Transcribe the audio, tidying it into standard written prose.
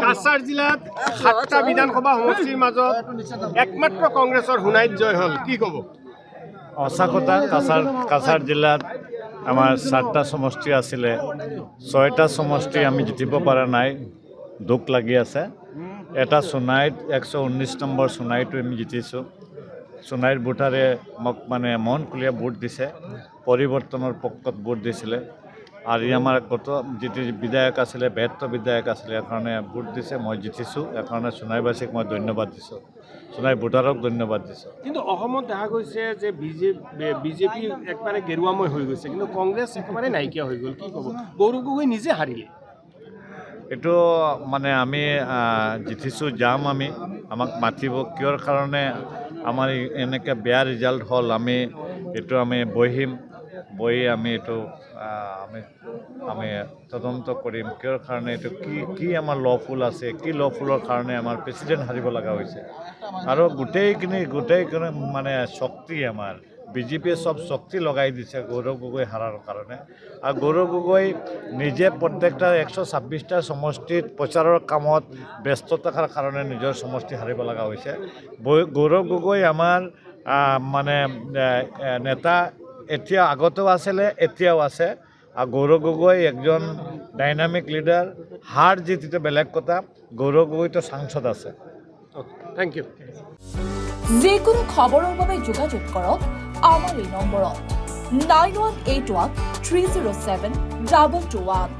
কাছাৰ জিলাত 7টা বিধানসভা সমষ্টিৰ মাজত একমাত্ৰ কংগ্ৰেছৰ হুনাইত জয় হ'ল, কি ক'ব? সঁচা কথা, কাছাৰ জিলাত আমাৰ 7টা সমষ্টি আছিলে, 6টা সমষ্টি আমি জিতিব পৰা নাই, দুখ লাগি আছে। এটা সোণাইত 119 নম্বৰ সোণাইটো আমি জিতিছোঁ। সোণাইৰ ভোটাৰে মোক মানে মন খুলিয়া ভোট দিছে, পৰিৱৰ্তনৰ পক্ষত ভোট দিছিলে। আৰু আমাৰ কত যিটো বিধায়ক আছিলে, 72 বিধায়ক আছিলে, সেইকাৰণে ভোট দিছে, মই জিতিছোঁ। সেইকাৰণে সোণাইবাসীক মই ধন্যবাদ দিছোঁ, সোণাই ভোটাৰক ধন্যবাদ দিছোঁ। কিন্তু অসমত দেখা গৈছে যে বিজেপি একবাৰে গেৰুৱাময় হৈ গৈছে, কিন্তু কংগ্ৰেছ একেবাৰে নাইকিয়া হৈ গ'ল, কি ক'ব? গৌৰৱ গগৈ নিজে হাৰিলে। এইটো মানে আমি জিতিছোঁ, যাম আমি, আমাক মাতিব কিয়ৰ কাৰণে আমাৰ এনেকৈ বেয়া ৰিজাল্ট হ'ল, আমি বহিম, বহি আমি এইটো আমি তদন্ত কৰিম কিয়ৰ কাৰণে, এইটো কি আমাৰ লফুল আছে, কি লফুলৰ কাৰণে আমাৰ প্ৰেচিডেণ্ট হাৰিব লগা হৈছে। আৰু গোটেইখিনি মানে শক্তি আমাৰ বিজেপিয়ে চব শক্তি লগাই দিছে গৌৰৱ গগৈ হাৰাৰ কাৰণে। আৰু গৌৰৱ গগৈ নিজে প্ৰত্যেকটা 126টা সমষ্টিত প্ৰচাৰৰ কামত ব্যস্ত থকাৰ কাৰণে নিজৰ সমষ্টি হাৰিব লগা হৈছে। গৌৰৱ গগৈ আমাৰ মানে নেতা, এতিয়া আগতেও আছিলে, এতিয়াও আছে। আৰু গৌৰৱ গগৈ একজন ডাইনামিক লিডাৰ, হাৰ জিতিটো বেলেগ কথা, গৌৰৱ গগৈতো সাংসদ আছে। Thank you. যিকোনো খবৰৰ বাবে যোগাযোগ কৰক আমাৰ এই নম্বৰত 9181 307 221।